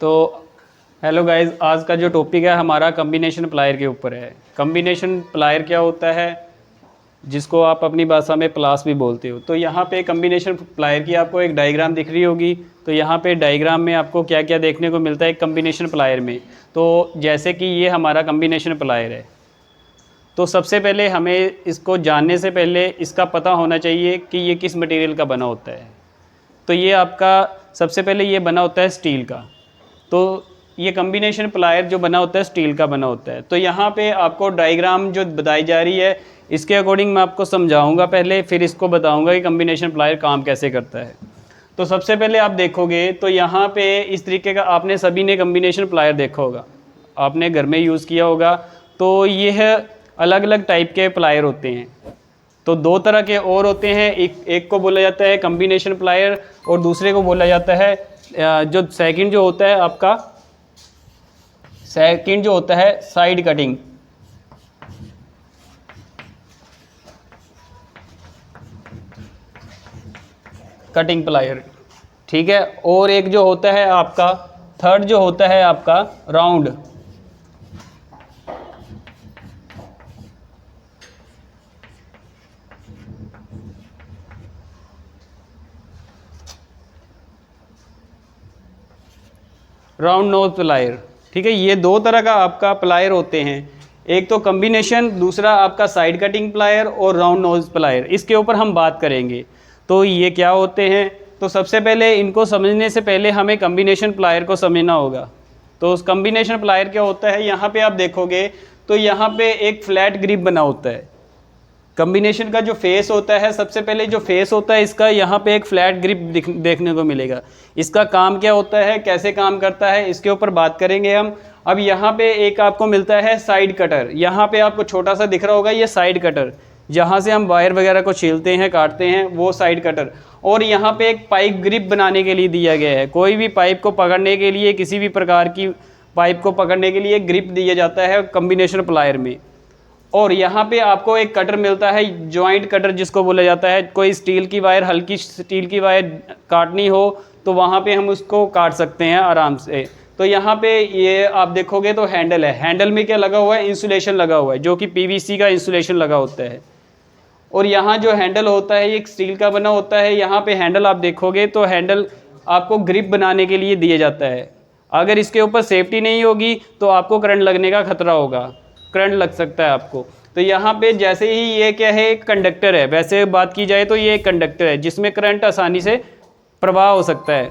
तो hello guys, आज का जो टॉपिक है हमारा कम्बिनेशन प्लायर के ऊपर है। कम्बिनेशन प्लायर क्या होता है, जिसको आप अपनी भाषा में प्लास भी बोलते हो। तो यहाँ पे कम्बिनेशन प्लायर की आपको एक डायग्राम दिख रही होगी। तो यहाँ पे डायग्राम में आपको क्या क्या देखने को मिलता है कम्बिनेशन प्लायर में। तो जैसे कि ये हमारा कम्बिनेशन प्लायर है, तो सबसे पहले हमें इसको जानने से पहले इसका पता होना चाहिए कि ये किस मटेरियल का बना होता है। तो ये आपका सबसे पहले ये बना होता है स्टील का। तो ये कम्बिनेशन प्लायर जो बना होता है स्टील का बना होता है। तो यहाँ पे आपको डायग्राम जो बताई जा रही है इसके अकॉर्डिंग मैं आपको समझाऊंगा पहले, फिर इसको बताऊंगा कि कम्बिनेशन प्लायर काम कैसे करता है। तो सबसे पहले आप देखोगे तो यहाँ पे इस तरीके का आपने सभी ने कम्बिनेशन प्लायर देखा होगा, आपने घर में यूज़ किया होगा। तो ये है अलग अलग टाइप के प्लायर होते हैं। तो दो तरह के और होते हैं, एक को बोला जाता है कम्बिनेशन प्लायर और दूसरे को बोला जाता है जो सेकंड जो होता है आपका सेकंड जो होता है साइड कटिंग। कटिंग प्लायर, ठीक है। और एक जो होता है आपका थर्ड जो होता है आपका राउंड। राउंड नोज प्लायर, ठीक है। ये दो तरह का आपका प्लायर होते हैं, एक तो कम्बिनेशन, दूसरा आपका साइड कटिंग प्लायर और राउंड नोज प्लायर। इसके ऊपर हम बात करेंगे। तो ये क्या होते हैं, तो सबसे पहले इनको समझने से पहले हमें कम्बिनेशन प्लायर को समझना होगा। तो उस कम्बिनेशन प्लायर क्या होता है, यहाँ पे आप देखोगे तो यहाँ पे एक फ्लैट ग्रिप बना होता है। कम्बिनेशन का जो फेस होता है, सबसे पहले जो फेस होता है इसका, यहाँ पे एक फ्लैट ग्रिप देखने को मिलेगा। इसका काम क्या होता है, कैसे काम करता है, इसके ऊपर बात करेंगे हम। अब यहाँ पे एक आपको मिलता है साइड कटर। यहाँ पे आपको छोटा सा दिख रहा होगा ये साइड कटर, जहाँ से हम वायर वगैरह को छीलते हैं, काटते हैं, वो साइड कटर। और यहाँ पे एक पाइप ग्रिप बनाने के लिए दिया गया है। कोई भी पाइप को पकड़ने के लिए, किसी भी प्रकार की पाइप को पकड़ने के लिए ग्रिप दिया जाता है कम्बिनेशन प्लायर में। और यहाँ पे आपको एक कटर मिलता है, जॉइंट कटर जिसको बोला जाता है। कोई स्टील की वायर, हल्की स्टील की वायर काटनी हो तो वहाँ पे हम उसको काट सकते हैं आराम से। तो यहाँ पे ये आप देखोगे तो हैंडल है। हैंडल में क्या लगा हुआ है, इंसुलेशन लगा हुआ है, जो कि पीवीसी का इंसुलेशन लगा होता है। और यहाँ जो हैंडल होता है ये स्टील का बना होता है। यहाँ पे हैंडल आप देखोगे तो हैंडल आपको ग्रिप बनाने के लिए दिया जाता है। अगर इसके ऊपर सेफ्टी नहीं होगी तो आपको करंट लगने का खतरा होगा, करंट लग सकता है आपको। तो यहाँ पे जैसे ही ये क्या है, एक कंडक्टर है। वैसे बात की जाए तो ये एक कंडक्टर है जिसमें करंट आसानी से प्रवाह हो सकता है,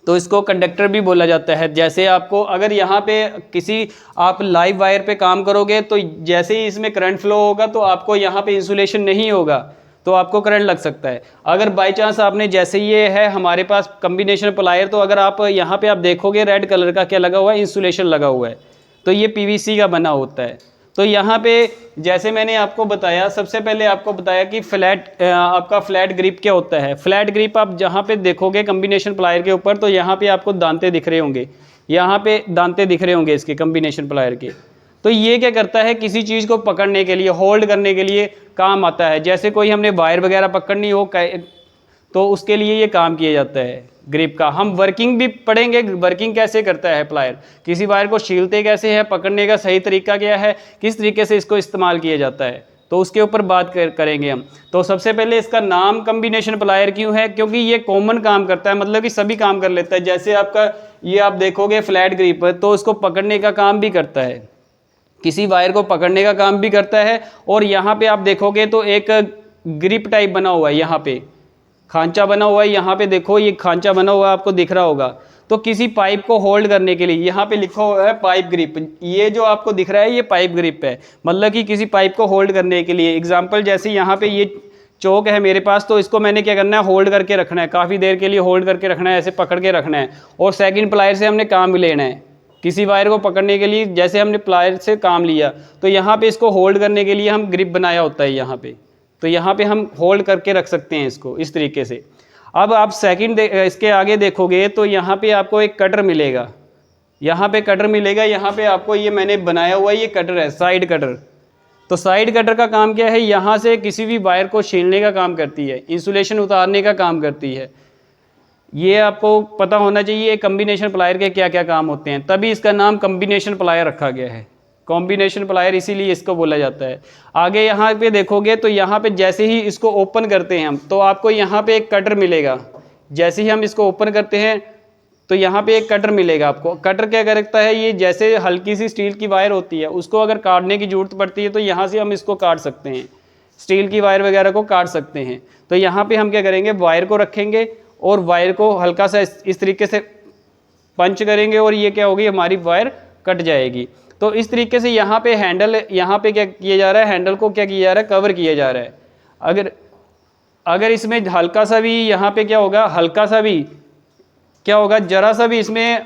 तो इसको कंडक्टर भी बोला जाता है। जैसे आपको अगर यहाँ पे किसी आप लाइव वायर पे काम करोगे तो जैसे ही इसमें करंट फ्लो होगा तो आपको यहाँ पे इंसुलेशन नहीं होगा, तो आपको करंट लग सकता है। अगर बाई चांस आपने, जैसे ये है हमारे पास कम्बिनेशन प्लायर, तो अगर आप यहाँ पे आप देखोगे रेड कलर का क्या लगा हुआ है, इंसुलेशन लगा हुआ है। तो ये पीवीसी का बना होता है। तो यहाँ पे जैसे मैंने आपको बताया, सबसे पहले आपको बताया कि आपका फ्लैट ग्रिप क्या होता है। फ्लैट ग्रिप आप जहाँ पे देखोगे कम्बिनेशन प्लायर के ऊपर, तो यहाँ पे आपको दांते दिख रहे होंगे, यहाँ पे दांते दिख रहे होंगे इसके कम्बिनेशन प्लायर के। तो ये क्या करता है, किसी चीज़ को पकड़ने के लिए, होल्ड करने के लिए काम आता है। जैसे कोई हमने वायर वगैरह पकड़नी हो तो उसके लिए ये काम किया जाता है ग्रिप का। हम वर्किंग भी पढ़ेंगे, वर्किंग कैसे करता है प्लायर, किसी वायर को छीलते कैसे है, पकड़ने का सही तरीका क्या है, किस तरीके से इसको इस्तेमाल किया जाता है, तो उसके ऊपर बात करेंगे हम। तो सबसे पहले इसका नाम कम्बिनेशन प्लायर क्यों है, क्योंकि ये कॉमन काम करता है, मतलब कि सभी काम कर लेता है। जैसे आपका ये आप देखोगे फ्लैट ग्रिप, तो इसको पकड़ने का काम भी करता है, किसी वायर को पकड़ने का काम भी करता है। और यहाँ पे आप देखोगे तो एक ग्रिप टाइप बना हुआ है, यहाँ पे खांचा बना हुआ है। यहाँ पे देखो ये खांचा बना हुआ है, आपको दिख रहा होगा। तो किसी पाइप को होल्ड करने के लिए यहाँ पे लिखा हुआ है पाइप ग्रिप। ये जो आपको दिख रहा है ये पाइप ग्रिप है, मतलब कि किसी पाइप को होल्ड करने के लिए। एग्जाम्पल जैसे यहाँ पे ये चौक है मेरे पास, तो इसको मैंने क्या करना है, होल्ड करके रखना है, काफ़ी देर के लिए होल्ड करके रखना है, ऐसे पकड़ के रखना है। और सेकंड प्लायर से हमने काम भी लेना है, किसी वायर को पकड़ने के लिए जैसे हमने प्लायर से काम लिया, तो यहाँ पे इसको होल्ड करने के लिए हम ग्रिप बनाया होता है यहाँ पे। तो यहाँ पे हम होल्ड करके रख सकते हैं इसको इस तरीके से। अब आप सेकंड इसके आगे देखोगे तो यहाँ पे आपको एक कटर मिलेगा, यहाँ पे कटर मिलेगा। यहाँ पे आपको ये मैंने बनाया हुआ ये कटर है, साइड कटर। तो साइड कटर का काम क्या है, यहाँ से किसी भी वायर को छीलने का काम करती है, इंसुलेशन उतारने का काम करती है। ये आपको पता होना चाहिए कॉम्बिनेशन प्लायर के क्या क्या काम होते हैं, तभी इसका नाम कॉम्बिनेशन प्लायर रखा गया है। कॉम्बिनेशन प्लायर इसीलिए इसको बोला जाता है। आगे यहाँ पे देखोगे तो यहाँ पे जैसे ही इसको ओपन करते हैं हम, तो आपको यहाँ पे एक कटर मिलेगा। जैसे ही हम इसको ओपन करते हैं तो यहाँ पे एक कटर मिलेगा आपको। कटर क्या करता है, ये जैसे हल्की सी स्टील की वायर होती है, उसको अगर काटने की जरूरत पड़ती है तो यहाँ से हम इसको काट सकते हैं, स्टील की वायर वगैरह को काट सकते हैं। तो यहाँ पे हम क्या करेंगे, वायर को रखेंगे और वायर को हल्का सा इस तरीके से पंच करेंगे और ये क्या होगी, हमारी वायर कट जाएगी। तो इस तरीके से यहाँ पे हैंडल, यहाँ पे क्या किया जा रहा है, हैंडल को क्या किया जा रहा है, कवर किया जा रहा है। अगर इसमें हल्का सा भी यहाँ पे क्या होगा, हल्का सा भी क्या होगा, जरा सा भी इसमें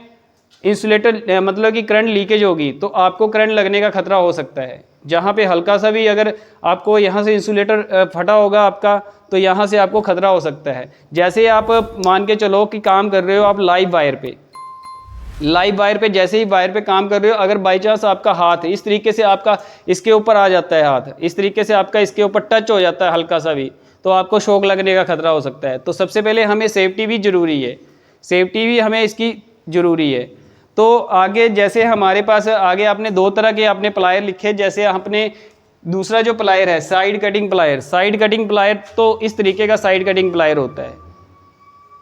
इंसुलेटर मतलब कि करंट लीकेज होगी तो आपको करंट लगने का खतरा हो सकता है। जहाँ पे हल्का सा भी अगर आपको यहाँ से इंसुलेटर फटा होगा आपका, तो यहाँ से आपको खतरा हो सकता है। जैसे आप मान के चलो कि काम कर रहे हो आप लाइव वायर पे, जैसे ही वायर पे काम कर रहे हो, अगर बाई चांस आपका हाथ इस तरीके से आपका इसके ऊपर आ जाता है, हाथ इस तरीके से आपका इसके ऊपर टच हो जाता है हल्का सा भी, तो आपको शॉक लगने का खतरा हो सकता है। तो सबसे पहले हमें सेफ्टी भी ज़रूरी है, सेफ्टी भी हमें इसकी ज़रूरी है। तो आगे जैसे हमारे पास आगे आपने दो तरह के आपने प्लायर लिखे, जैसे आपने दूसरा जो प्लायर है साइड कटिंग प्लायर, तो इस तरीके का साइड कटिंग प्लायर होता है।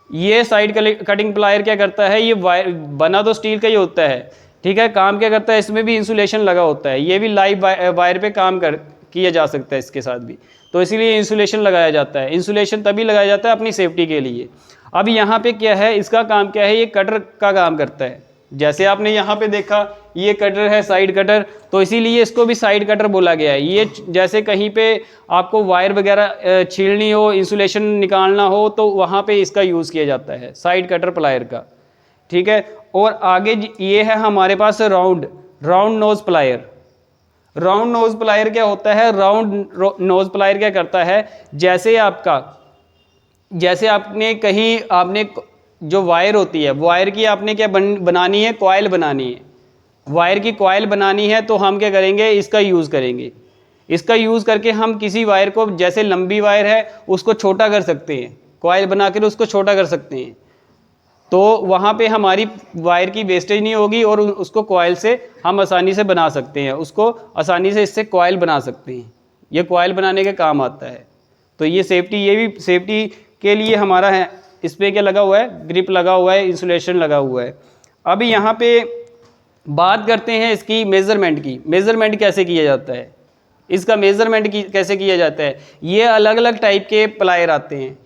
ये साइड कटिंग प्लायर क्या करता है, ये वायर बना तो स्टील का ही होता है, ठीक है, काम क्या करता है, इसमें भी इंसुलेशन लगा होता है, ये भी लाइव वायर पे काम किया जा सकता है इसके साथ भी, तो इसीलिए इंसुलेशन लगाया जाता है। इंसुलेशन तभी लगाया जाता है अपनी सेफ्टी के लिए। अब यहाँ पे क्या है, इसका काम क्या है, ये कटर का काम करता है। जैसे आपने यहाँ पे देखा ये कटर है साइड कटर, तो इसीलिए इसको भी साइड कटर बोला गया है। ये जैसे कहीं पे आपको वायर वगैरह छीलनी हो, इंसुलेशन निकालना हो, तो वहाँ पे इसका यूज़ किया जाता है साइड कटर प्लायर का, ठीक है। और आगे ये है हमारे पास round nose plier. Round nose plier क्या होता है, राउंड नोज प्लायर क्या करता है, जैसे आपने जो वायर होती है, वायर की आपने क्या बनानी है, कॉइल बनानी है, वायर की कॉइल बनानी है, तो हम क्या करेंगे, इसका यूज़ करेंगे। इसका यूज़ करके हम किसी वायर को, जैसे लंबी वायर है उसको छोटा कर सकते हैं, कॉइल बनाकर उसको छोटा कर सकते हैं, तो वहाँ पे हमारी वायर की वेस्टेज नहीं होगी और उसको कॉइल से हम आसानी से बना सकते हैं, उसको आसानी से इससे कॉइल बना सकते हैं। ये कॉइल बनाने के काम आता है। तो ये भी सेफ्टी के लिए हमारा है, इस पर क्या लगा हुआ है, ग्रिप लगा हुआ है, इंसुलेशन लगा हुआ है। अब यहाँ पे बात करते हैं इसकी मेज़रमेंट की। मेज़रमेंट कैसे किया जाता है, इसका मेज़रमेंट कैसे किया जाता है। ये अलग अलग टाइप के प्लायर आते हैं,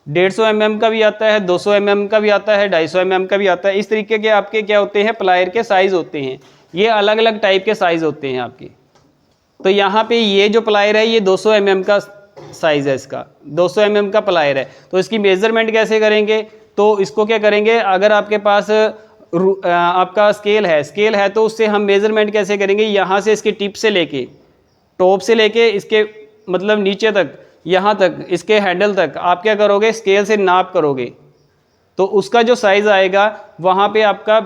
150 mm का भी आता है, 200 mm का भी आता है, 250 mm का भी आता है। इस तरीके के आपके क्या होते हैं, प्लायर के साइज़ होते हैं। ये अलग अलग टाइप के साइज़ होते हैं आपके। तो यहाँ पे ये जो प्लायर है ये 200 mm का साइज़ है, इसका 200 mm का प्लायर है। तो इसकी मेज़रमेंट कैसे करेंगे, तो इसको क्या करेंगे, अगर आपके पास आपका स्केल है तो उससे हम मेज़रमेंट कैसे करेंगे, यहाँ से इसकी टिप से लेके, टॉप से लेके इसके मतलब नीचे तक, यहाँ तक इसके हैंडल तक आप क्या करोगे, स्केल से नाप करोगे, तो उसका जो साइज़ आएगा वहाँ पे आपका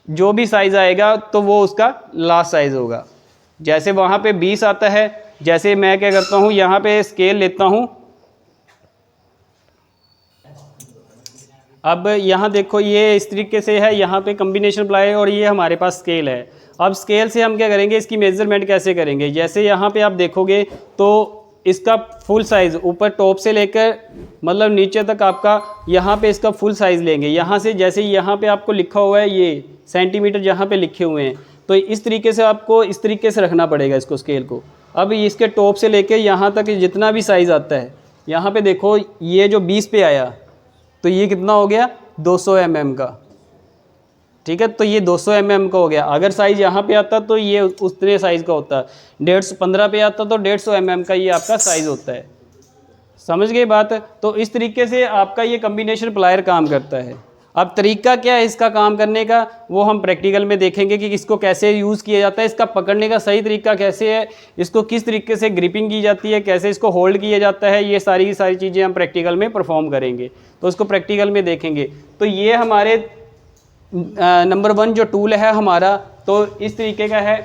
जो भी साइज़ आएगा तो वो उसका लास्ट साइज़ होगा। जैसे वहाँ पे 20 आता है, जैसे मैं क्या करता हूँ, यहाँ पे स्केल लेता हूँ। अब यहाँ देखो ये इस तरीके से है, यहाँ पे कॉम्बिनेशन प्लाई और ये हमारे पास स्केल है। अब स्केल से हम क्या करेंगे, इसकी मेज़रमेंट कैसे करेंगे। जैसे यहाँ पे आप देखोगे तो इसका फुल साइज़ ऊपर टॉप से लेकर मतलब नीचे तक आपका यहाँ पे इसका फुल साइज़ लेंगे। यहाँ से जैसे यहाँ पे आपको लिखा हुआ है ये सेंटीमीटर जहाँ पे लिखे हुए हैं, तो इस तरीके से आपको इस तरीके से रखना पड़ेगा इसको, स्केल को। अब इसके टॉप से लेके यहाँ तक जितना भी साइज़ आता है, यहाँ पे देखो ये जो 20 पे आया तो ये कितना हो गया, 200 mm का, ठीक है। तो ये 200 mm का हो गया। अगर साइज़ यहाँ पे आता तो ये उतने साइज़ का होता, 115 पे आता तो 150 mm का ये आपका साइज़ होता है। समझ गए बात। तो इस तरीके से आपका ये कॉम्बिनेशन प्लायर काम करता है। अब तरीका क्या है इसका काम करने का, वो हम प्रैक्टिकल में देखेंगे कि इसको कैसे यूज़ किया जाता है, इसका पकड़ने का सही तरीका कैसे है, इसको किस तरीके से ग्रिपिंग की जाती है, कैसे इसको होल्ड किया जाता है, ये सारी की सारी चीज़ें हम प्रैक्टिकल में परफॉर्म करेंगे। तो उसको प्रैक्टिकल में देखेंगे। तो ये हमारे नंबर 1 जो टूल है हमारा, तो इस तरीके का है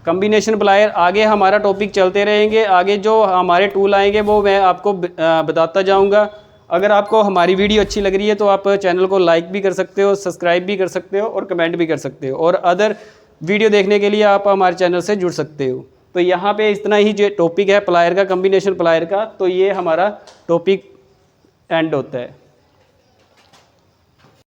कॉम्बिनेशन प्लायर। आगे हमारा टॉपिक चलते रहेंगे, आगे जो हमारे टूल आएंगे वो मैं आपको बताता जाऊँगा। अगर आपको हमारी वीडियो अच्छी लग रही है तो आप चैनल को लाइक भी कर सकते हो, सब्सक्राइब भी कर सकते हो और कमेंट भी कर सकते हो, और अदर वीडियो देखने के लिए आप हमारे चैनल से जुड़ सकते हो। तो यहाँ पे इतना ही जो टॉपिक है प्लायर का, कम्बिनेशन प्लायर का, तो ये हमारा टॉपिक एंड होता है।